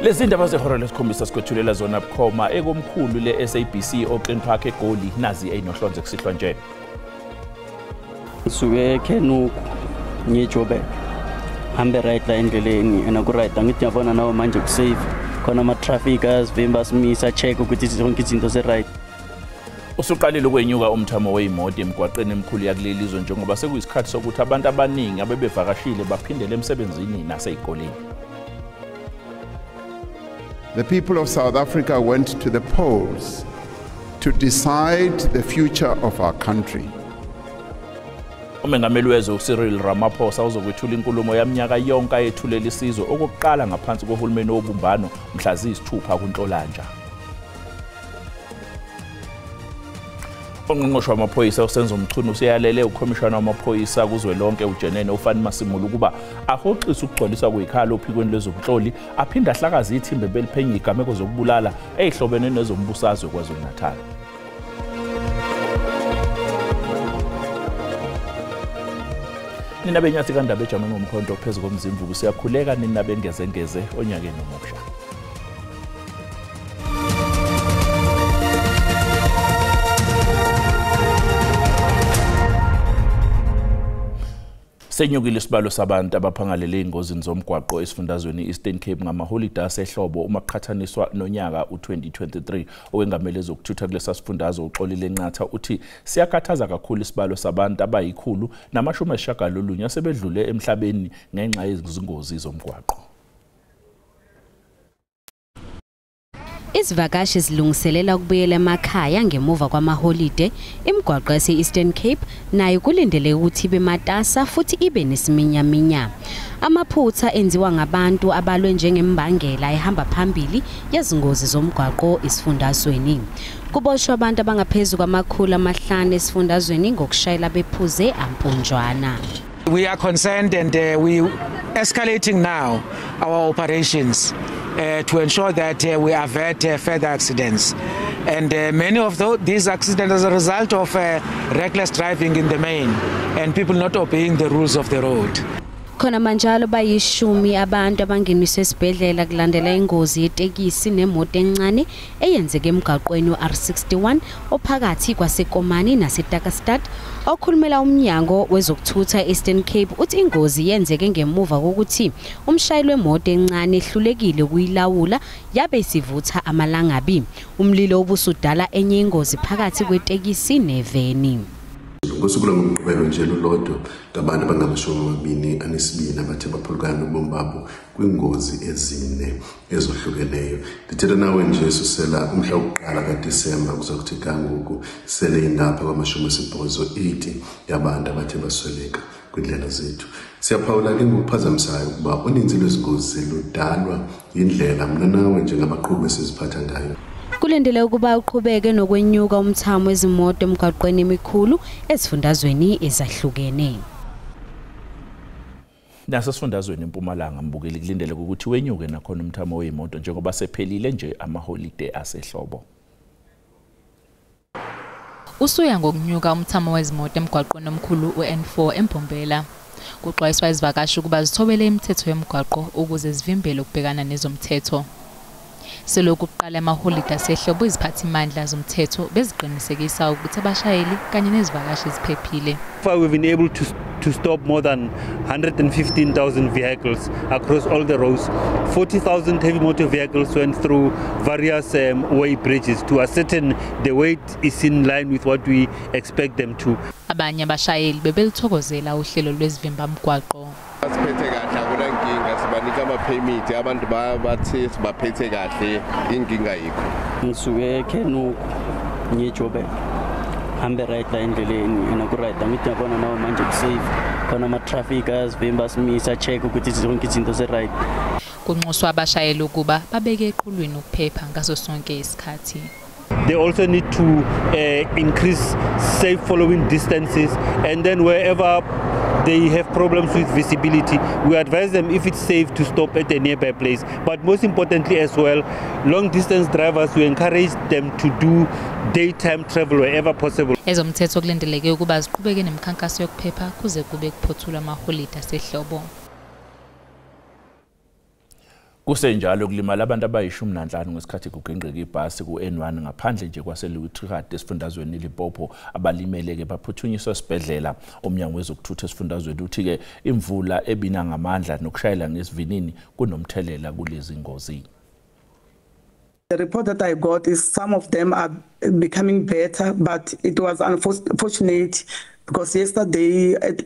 Lezi ndaba zehora lesikhombisa sikwethulela zona bukhoma ekomkhulu le-SABC oClean Park eGoli nazi eyinohlonze kusihlwa nje. Suke khenu ngijobe hambe right la endleleni ena ku right ngithi yabona nawo manje ku save khona ama traffickers vimba simisa check ukuthi zonke izinto ze right. Usuqalile ukwenyuka umthamo weimoto emgwaqeni emkhulu yakuleli izwe njengoba sekuyisikhathi sokuthi abantu abaningi abebevakashile baphindele emsebenzini nasezikoleni. The people of South Africa went to the polls to decide the future of our country. Umengameli wezwe uCyril Ramaphosa uzokwethula inkulumo yaminyaka yonke ayethulela isizwe okokuqala ngaphansi kohulumeni wobumbano mhla ziyisithupha kuNhlolanja. Ongqongqoshe wamaphoyisa uSenzo Mchunu useyalele ukhomishana wamaphoyisa kuzwelonke uJenene uFani Masimula ukuba ahoxisa ukugcwaliswa kwezikhalo ophikweni lwezobunhloli aphinda ahlakaza ithimba beliphenya igameko zokubulala ezihlobene nezombusazwe kwaZulu-Natal. Nina benyathi kandaba ejame ngomkhonto phezulu komzimvuku siyakhuleka nina bengezengeze onyakeni omusha. Senyukile isibalo sabantu abaphangalele ingozini zomgwaqo esifundazweni Eastern Cape ngamaholide asehlobo uma kuqhathaniswa nonyaka u2023 owengamele zokuthutha kulesa sifundazwe uxolile Nqatha uthi siyakhathaza kakhulu isibalo sabantu abayikhulu nama-90 asebedlule emhlabeni ngenxa yezingozi zomgwaqo. Izivakashi zilungiselela ukubuyela emakhaya ngemuva kwamaholide imigwaqo yase-Eastern Cape nayo kulindele ukuthi ibe matasa futhi ibe nesiminyaminya. Amaphutha enziwa ngabantu abalwe njengembangela ehamba phambili yezingozi zomgwaqo esifundazweni. Kuboshwa abantu abangaphezulu kwama500 esifundazweni ngokushayela bephuze ampunjwana. We are concerned and we escalating now our operations to ensure that we avert further accidents. And many of these accidents as a result of reckless driving in the main and people not obeying the rules of the road. Khona manjalo bayishumi abantu abangeniswe esibhedlela kulandela ingozi yetekisi nemoto encane eyenzeke emgaqweni uR61 ophakathi kwaseKomani naseTakastad. Okhulumela umnyango wezokuthutha eEastern Cape uthi ingozi yenzeke ngemuva kokuthi umshayeli wemoto encane ehlulekile ukuyilawula yabe isivutha amalangabi. Umlilo obusudala enye ingozi phakathi kwetekisi neveni. Ngosuku ngomqibelo nje lolodwa ngabantu abangama-22 abathe baphulukana nobomi babo kwingozi ezine ezohlukeneyo. Ndithetha nawe nje susela umhla wokuqala kaDisemba kuze kuthi kangoku sele ingapha kwama-80 yabantu abathe basweleka kwindlela zethu. Siyaphawula ke ngokuphazamisayo ukuba uninzi lwezingozi ludalwa yindlela mna nawe njengabaqhubi esiziphatha ngayo. Kulendele ukuba uqhubeke nokwenyuka umthamo wezimoto emgaqweni emikhulu esifundazweni ezahlukene. Nasesifundazweni eMpumalanga mbukeli kulindele ukuthi wenyuke nakhona umthamo weimoto njengoba sephelile nje amaholide asehlobo. Usuya ngokunyuka umthamo wezimoto emgaqweni omkhulu uN4 eMpombela. Kuxwayiswa izivakashi ukuba zithobele imithetho yomgwaqo ukuze zivimbele ukubhekana nezomthetho. Selokhu kuqala amaholide asehlobo iziphathimandla zomthetho beziqinisekisa ukuthi abashayeli kanye nezivakashi ziphephile. We've been able to stop more than 115,000 vehicles across all the roads. 40,000 heavy motor vehicles went through various way bridges to ascertain the weight is in line with what we expect them to. Abanye abashayeli bebelithokozela uhlelo lwezivimba mgwaqo. Siphethe kahle akuna inkinga sibanika ama-permit abantu bathi sibaphethe kahle inkinga yikho. Ngisuke khenu ngijobe hambe right la endleleni ena ku right ngithi yabona nawo manje ku save khona ama traffickers vimba simisa check ukuthi zonke izinto ze right. Kunxuswa abashayeli ukuba babeke eqhulwini ukuphepha ngaso sonke isikhathi. They also need to increase safe following distances, and then wherever they have problems with visibility, we advise them if it's safe to stop at a nearby place. But most importantly as well, long distance drivers, we encourage them to do daytime travel wherever possible. Ezomthetho kulindeleke ukuba ziqhubeke nemikhankaso yokuphepha kuze kube kuphothula amaholide asehlobo. Kusenjalo kulimala abantu abayi15 ngesikhathi kugengqeka ibhasi ku-N1 ngaphandle nje kwaseLuitrigard esifundazweni Limpopo abalimele ke baphuthunyiswa esibhedlela. Umnyango wezokuthutha esifundazweni uthi ke imvula ebina ngamandla nokushayela ngesivinini kunomthelela kulezi ngozi. The report that I got is some of them are becoming better, but it was unfortunate because yesterday at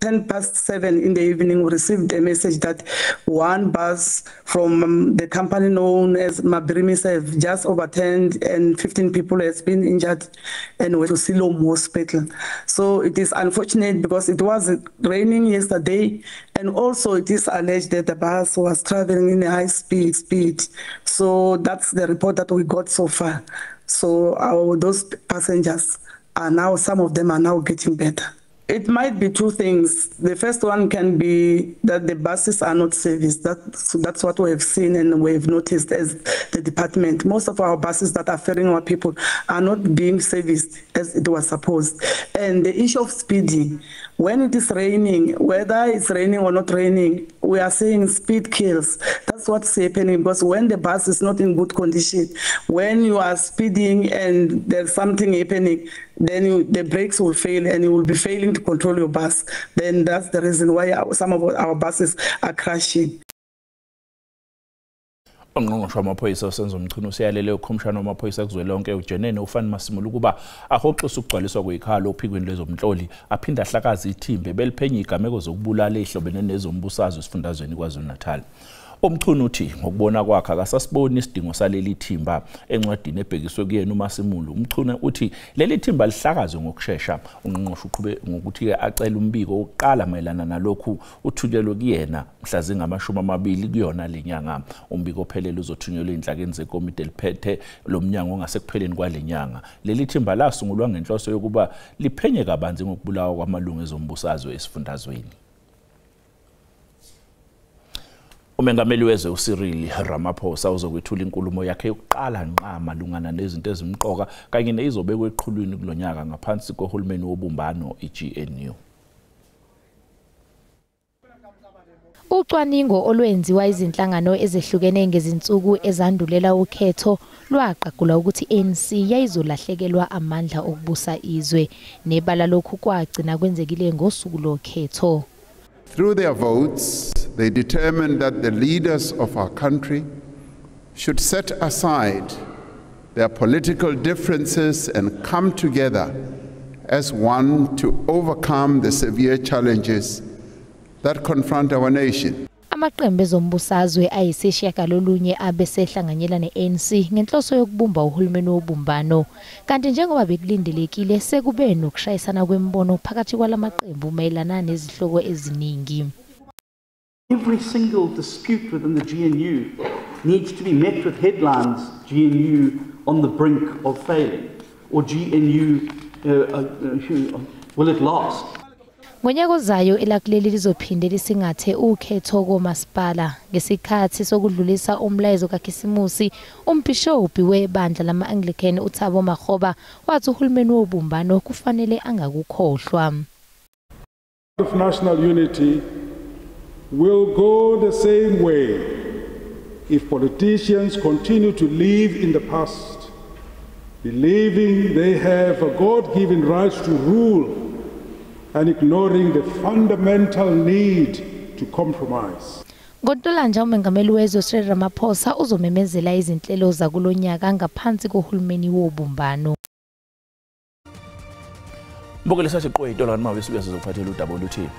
7:10 in the evening, we received a message that one bus from the company known as Mabirimi have just overturned and 15 people has been injured and went to Siloam Hospital. So it is unfortunate because it was raining yesterday, and also it is alleged that the bus was traveling in a high speed. So that's the report that we got so far. So those passengers are now, some of them are now getting better. It might be two things. The first one can be that the buses are not serviced. That's what we have seen and we have noticed as the department. Most of our buses that are ferrying our people are not being serviced as it was supposed. And the issue of speeding, when it is raining, whether it's raining or not raining, we are saying speed kills. That's what's happening, because when the bus is not in good condition, when you are speeding and there's something happening, then the brakes will fail and you will be failing to control your bus. Then that's the reason why some of our buses are crashing. Ongqongqoshe wamaphoyisa uSenzo Mchunu usiyalele ukhomishana wamaphoyisa kuzwelonke uJenene uFani Masimula ukuba ahoxisa ukugcwaliswa kwekhalo ophikweni lezomhloli aphinda ahlakaza ithimbe beliphenye igameko zokubulala ehlobene nezombusazwe esifundazweni KwaZulu-Natal. Umchunu uthi ngokubona kwakhe akasasiboni isidingo saleli thimba encwadini ebhekiswe kuyena uMasimula. Umchunu uthi leli thimba lihlakazwe ngokusheshsha. Ungqongqoshe uqhube ngokuthi ke acela umbiko oqala mayelana nalokhu uthunyelwe kuyena mhla zingama-20 kuyona lenyanga. Umbiko ophelele uzothunyelwa enhlakeni zekomiti eliphethe lomnyango ngasekupheleni kwalenyanga. Leli thimba lasungulwa ngenhloso yokuba liphenye kabanzi ngokubulawa kwamalungu ezombusazwe esifundazweni. Umengameli wezwe uCyril Ramaphosa uzokwethula inkulumo yakhe yokuqala nqa malungana nezinto ezimqoka kanye nezobekwe eqhulwini kulonyaka ngaphansi kohulumeni wobumbano iGNU. Ucwaningo olwenziwa izinhlangano ezehlukene ngezinsuku ezandulela ukhetho lwaqagula ukuthi ANC yayizolahlekelwa amandla okubusa izwe nebala lokhu kwagcina kwenzekile ngosuku lokhetho. Through their votes, they determined that the leaders of our country should set aside their political differences and come together as one to overcome the severe challenges that confront our nation. Amaqembu ezombusazwe ayisishiyagalolunye abesehlanganyela ne-ANC ngenhloso yokubumba uhulumeni wobumbano. Kanti njengoba bekulindelekile sekube nokushayisana kwembono phakathi kwalamaqembu mayelana nezihloko eziningi. Every single dispute within the GNU needs to be met with headlines, GNU on the brink of failing, or GNU, will it last? Ngonyaka ozayo elakuleli lizophinde lisingathe ukhetho komasipala ngesikhathi sokudlulisa umlayezo kaKhisimusi. Umbhishobhi webandla lama-Anglican uThabo Makgoba wathi uhulumeni wobumbano kufanele angakukhohlwa. Of national unity will go the same way if politicians continue to live in the past, believing they have a God-given right to rule and ignoring the fundamental need to compromise. Ngontolanja umengameli wezwe uCyril Ramaphosa uzomemezela izinhlelo zakulonyaka ngaphansi kohulumeni wobumbano. Mbokele sasiqoyito lana mabe sibuya sizophathela uWT.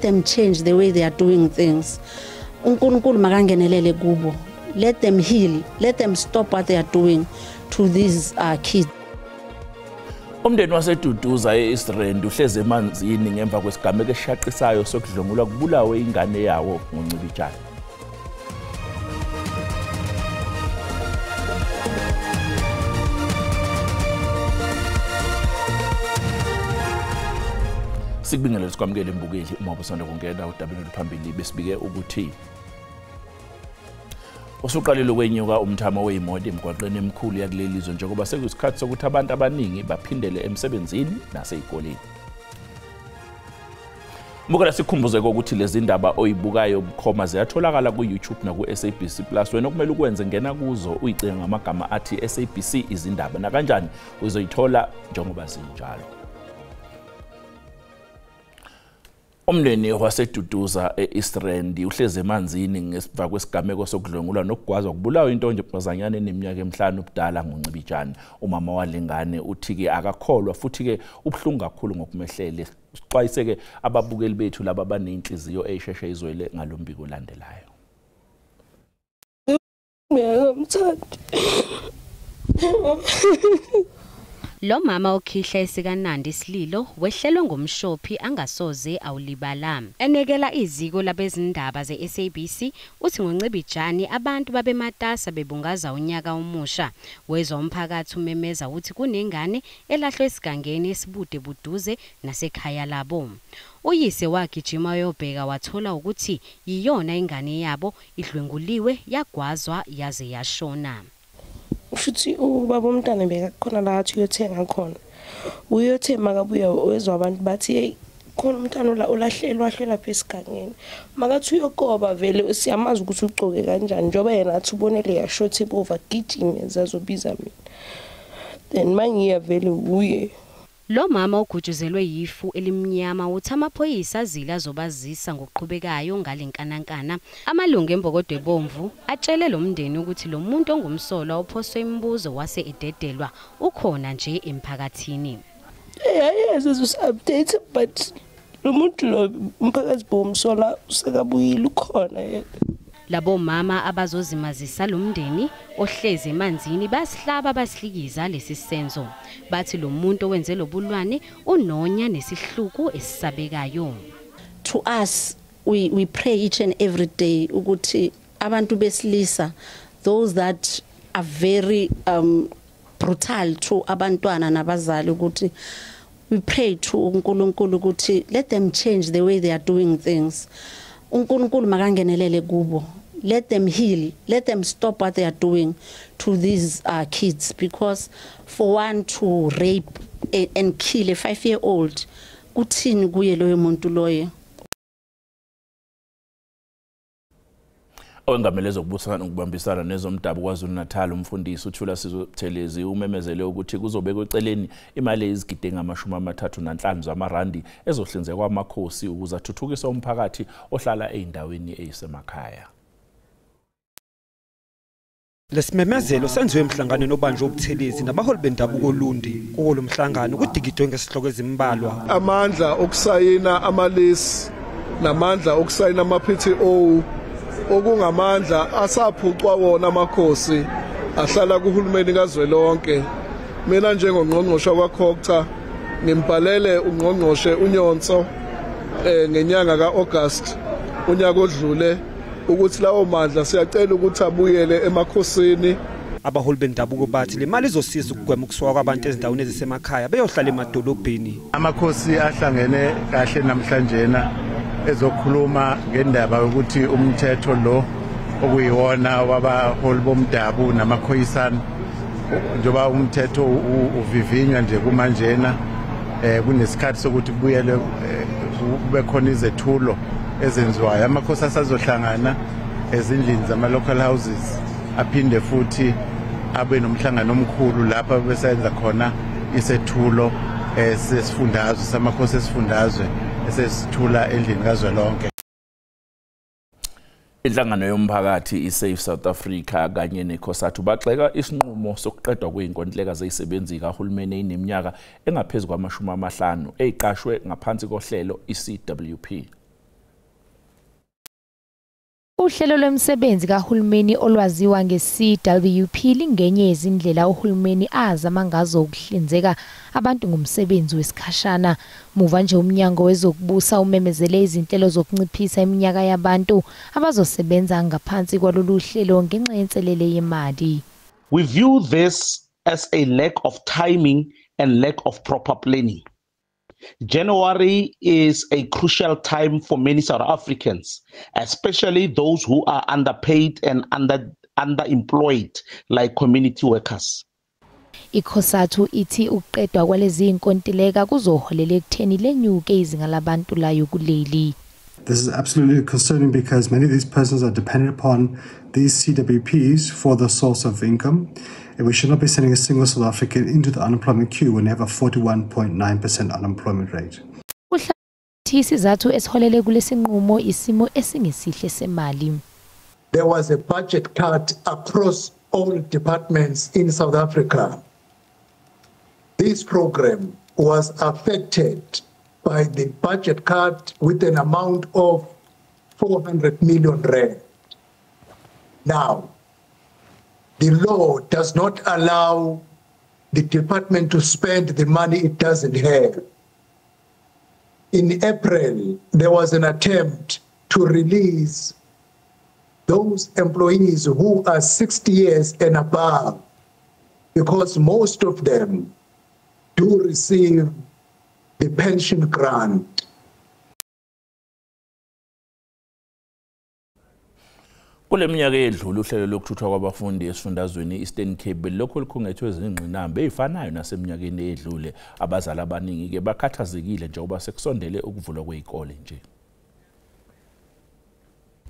Them change the way they are doing things. uNkulunkulu makangenelele kubo. Let them heal. Let them stop what they are doing to these kids. Umndeni waseDuduza eIsrand uhleze emanzini ngemva kwesigameko eshaqisayo sokudlongulwa kubulawe ingane yawo ngoncibijana. Sikubingelele sikwamukele imbukeli uma ubusanda kungena udabeni oluphambili besibike ukuthi usuqalile ukwenyuka umthamo weimoto emgwaqeni emkhulu yakulelizwe njengoba sekuyisikhathi sokuthi abantu abaningi baphindele emsebenzini nasezikoleni. Mukela sikhumbuze ukuthi lezi ndaba oyibukayo bukhoma ziyatholakala ku YouTube na ku SABC Plus. Wena kumele ukwenze ngena kuzo uyicinga ngamagama athi SABC izindaba na kanjani uzoyithola njengoba zinjalo. Umndeni waseDuduza eEast Rand uhleze emanzini ngesivaka kwesigameko sokudlwengula nokugwazwa kubulawa intombazanyana eneminyaka emihlanu ubudala ngoNcibijana. Umama walengane uthi-ke akakholwa futhi-ke ubhlungu kakhulu ngokumehlele. Sixwayise-ke ababukeli bethu laba abanenhliziyo eyisheshe izwele ngalombiko olandelayo. Lo mama okhihla esikaNandi Sililo wehlelwe ngomshophi angasoze awulibala. Enekela iziko labezindaba zeSABC uthi ngoNcibijani abantu babematasa bebungaza unyaka omusha. Wezwa umphakathi umemeza uthi kunengane elahlwe esigangeni esibude buduze nasekhaya labo. Uyise wagijima yobheka wathola ukuthi yiyona ingane yabo idlwenguliwe yagwazwa yaze yashona. Futhi ubaba umntana bekakhona la athi uyothenga khona. Uyothe makabuya wezwa abantu bathi hey khona umntana la ulahlelwa lapha esigangeni. Makathi uyokoba vele siyamazi ukuthi ucoke kanjani njoba yena athi ubonele yashothe bova gijime zazobiza mina. Then mangiya vele uye Lo mama ugujuzelwe yifu elimnyama uthi amaphoyisa azile azobazisa ngokuqhubekayo ngalenkanakana. Amalungu embokodo ebomvu atshele lo mndeni ukuthi lo muntu ongumsola ophoswe imibuzo wase ededelwa ukhona nje emphakathini. Yes, is update but lo muntu lo umphakathi bomsola usekabuyile ukhona. Labo mama abazozimazisa lo mndeni ohleze emanzini basihlaba basihlikiza lesi senzo. Bathi lo muntu owenze lobulwane unonya nesihluku esisabekayo. To us we pray each and every day ukuthi abantu besilisa those that are very brutal to abantwana nabazali ukuthi we pray to uNkulunkulu ukuthi let them change the way they are doing things. uNkulunkulu makangenelele kubo. Let them heal, let them stop what they are doing to these kids, because for one to rape and kill a 5-year-old, kuthini kuye loyo muntu loyo. Owengamele zokubusana nokubambisana nezomdabu KwaZulu-Natal umfundisi uThula Sizwe Buthelezi umemezele ukuthi kuzobekwa eceleni imali ezigidi ngama-35 zamarandi ezohlinzekwa amakhosi ukuze athuthukise umphakathi ohlala eindaweni eyisemakhaya. Lesimemezelo senziwe emhlanganweni obanjwe uButhelezi nabaholi bendabuko olundi kuwo lo mhlangano kudigidwe ngesihloko ezimbalwa. Amandla okusayina amalesi namandla okusayina ama-PTO okungamandla asaphucwa wona amakhosi ahlala kuhulumeni kazwelonke. Mina njengongqongqoshe kwaKhokcha ngimbhalele ungqongqoshe uNyonso ngenyanga kaAugust unyaka odlule ukuthi lawo mandla siyacela ukuthi abuyele emakhosini. Abaholi bendabuko bathi le mali izosiza ukugwema ukuswaka kwabantu ezindaweni ezisemakhaya beyohlala emadolobheni. Amakhosi ahlangene kahle namhlanjena ezokhuluma ngendaba yokuthi umthetho lo okuyiwona wabaholi bomdabu namakhoyisana njoba umthetho uvivinywa nje kumanjena kunesikhathi sokuthi kubuyele kube khona izethulo ezenziwayo. Amakhosi asazohlangana ezindlini zama-local houses aphinde futhi abe nomhlangano omkhulu lapha besenza khona isethulo sesifundazwe samakhosi esifundazwe esesithula endlini kazwelonke. Inhlangano yomphakathi iSafe South Africa kanye neCOSATU baxeka isinqumo sokuqedwa kweinkontileka zezisebenzi kahulumeni eneminyaka engaphezulu kwama-50 eziqashwe ngaphansi kohlelo iCWP. Uhlelo lwemisebenzi kahulumeni olwaziwa ngeCWP lingenye yezindlela uhulumeni azama ngazo ukuhlinzeka abantu ngomsebenzi wesikhashana. Muva nje umnyango wezokubusa umemezele izinhlelo zokunciphisa iminyaka yabantu abazosebenza ngaphansi kwalolu hlelo ngenxa yenselele yemali. We view this as a lack of timing and lack of proper planning. January is a crucial time for many South Africans, especially those who are underpaid and underemployed, like community workers. ICOSATU ithi ukuqedwa kwalezi inkontileka kuzoholela ekutheni lenyuke izinga labantu layo kuleli. This is absolutely concerning because many of these persons are dependent upon these CWPs for the source of income, and we should not be sending a single South African into the unemployment queue when we have a 41.9% unemployment rate. Isizathu esiholele kulesinqumo isimo esingesihle semali. There was a budget cut across all departments in South Africa. This program was affected by the budget cut with an amount of 400 million rand. Now, the law does not allow the department to spend the money it doesn't have. In April, there was an attempt to release those employees who are 60 years and above, because most of them do receive the pension grant. Kule minyaka edlule uhlelo lokuthuthwa kwabafundi esifundazweni Eastern Cape lokho likhungethwe izingqinamba ezifanayo naseminyakeni edlule. Abazali abaningi ke bakhathazekile njengoba sekusondele ukuvulwa kwezikole nje.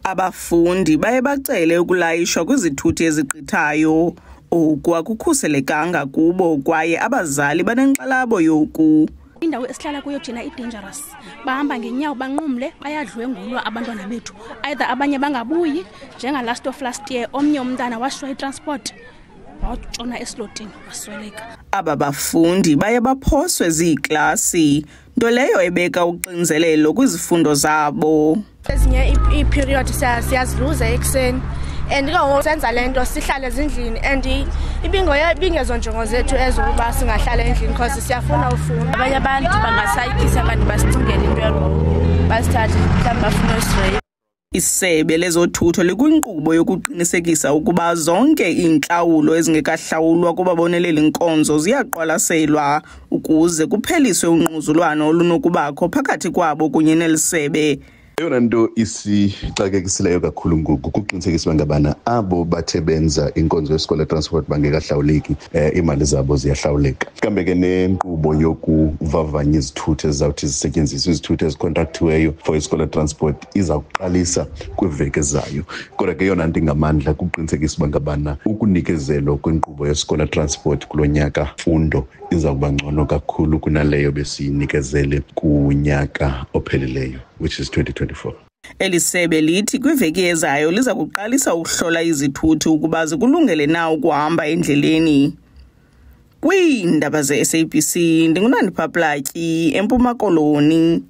Abafundi baye bacele ukulayishwa kwizithuthi eziqithayo okwakukhuselekanga kubo kwaye abazali banenxalabo yoku. Indawo esihlala kuyo thina i-dangerous. Bahamba ngenyawo banqumle bayadlwengulwa abantwana bethu. Either abanye bangabuyi njenga last year omnye umntana washwa i-transport watshona eslotini wasweleka. Aba bafundi baye baphoswe ziiklasi nto leyo ebeka uxinzelelo kwizifundo zabo. Ezinye i-period siyaziluza ekseni and ngoku senza lento sihlale ezindlini and ibingezo njongo zethu ezo kuba singahlala endlini because siyafuna ufunda. Abanye abantu bangasayikisa abantu basicingele into erongo basithathe mhlawumbe bafuna usray. Isebe lezothutho likwinkqubo yokuqinisekisa ukuba zonke iintlawulo ezingekahlawulwa kubaboneleli inkonzo ziyaqwalaselwa ukuze kupheliswe ungquzulwano olunokubakho phakathi kwabo kunye nelisebe. Eyona nto isixakekisileyo kakhulu ngoku kuqinisekiswa ngabana abo bathe benza inkonzo yesikole transport bangekahlawuleki imali zabo ziyahlawuleka. Kambe ke nenkqubo yokuvavanya izithuthi ezizawuthi zisetyenziswe izithuthi ezicontractiweyo for isikole transport izawuqalisa kwiveki ezayo. Kodwa ke eyona nto ingamandla kuqinisekiswa ngabana ukunikezelwa kwenkqubo yesikole transport kulo nyaka fundo izawuba ngcono kakhulu kunaleyo besiyinikezele kunyaka ophelileyo, which is 2024. Elisebe lithi kwiveki ezayo liza kuqalisa ukuhlola izithuthi ukuba zikulungele na ukuhamba endleleni. Kwiindaba ze-SABC ndingunani Paplatyi eMpuma Koloni.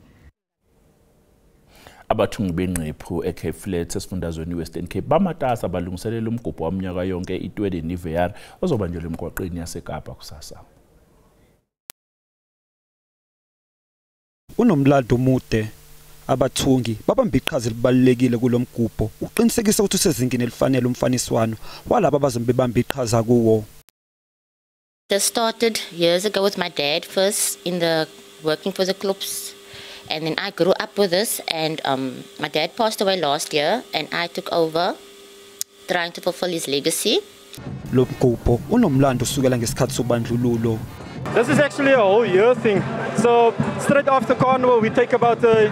Abathungi benqephu eCape Flats esifundazweni Western Cape bamatasa balungiselela umgubho waminyaka yonke i-20 Nivear ozobanjelwa emgwaqweni yaseKapa kusasa. Unomlando mude abathungi babamba iqhaza elibalekile kulomgubho uqinisekisa ukuthi usezingeni elifanele umfaniswano walabo abazombe bamba iqhaza kuwo. This started years ago with my dad first in the working for the clubs, and then I grew up with this, and my dad passed away last year and I took over trying to fulfill his legacy. Lo mgubho unomlando usukela ngesikhathi sobandlululo. This is actually a whole year thing. So straight after Carnival, we take about a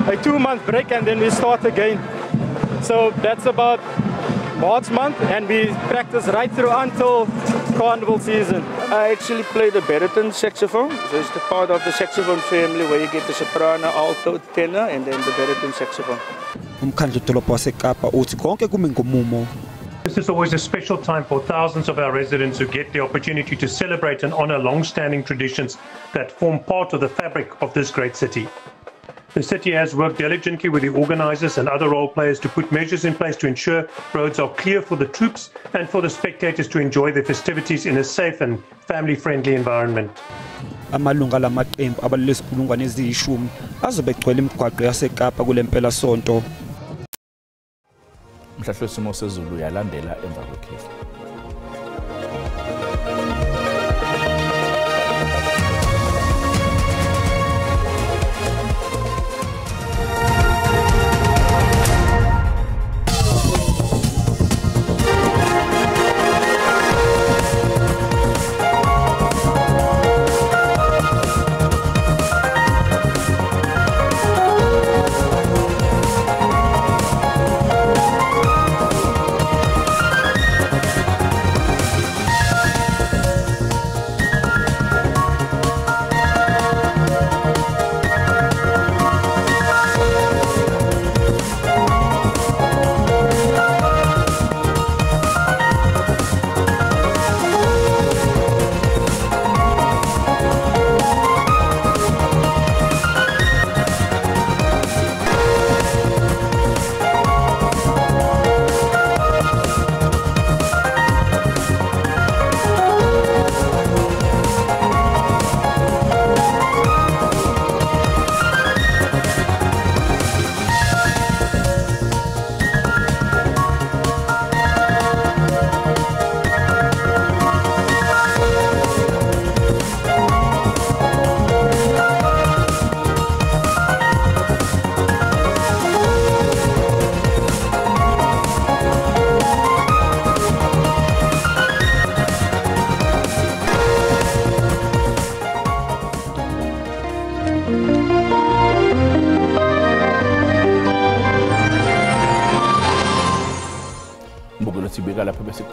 2-month break and then we start again. So that's about March month and we practice right through until Carnival season. I actually play the baritone saxophone. So it's the part of the saxophone family where you get the soprano, alto, tenor and then the baritone saxophone. Umkhandlu dolophu waseKapa uthi konke kume ngomumo. This is always a special time for thousands of our residents who get the opportunity to celebrate and honor long-standing traditions that form part of the fabric of this great city. The city has worked diligently with the organisers and other role players to put measures in place to ensure roads are clear for the troops and for the spectators to enjoy the festivities in a safe and family-friendly environment. Amalunga lamaqembu abalesikhulungwane eziyishumi azobegcwele imigwaqo yaseKapa kulempela sonto. Mhlahlo simo sezulu yalandela emva kwekhefu.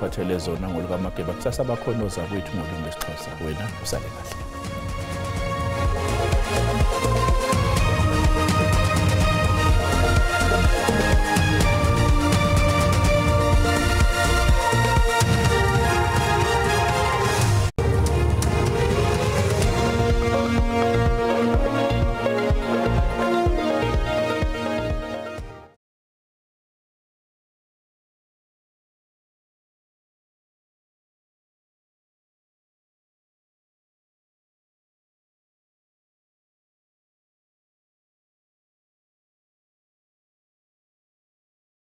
sikuphathele zona ngolukaMageba. Kusasa bakhona ozakwethu ngolimi lwesiXhosa. Wena usale kahle.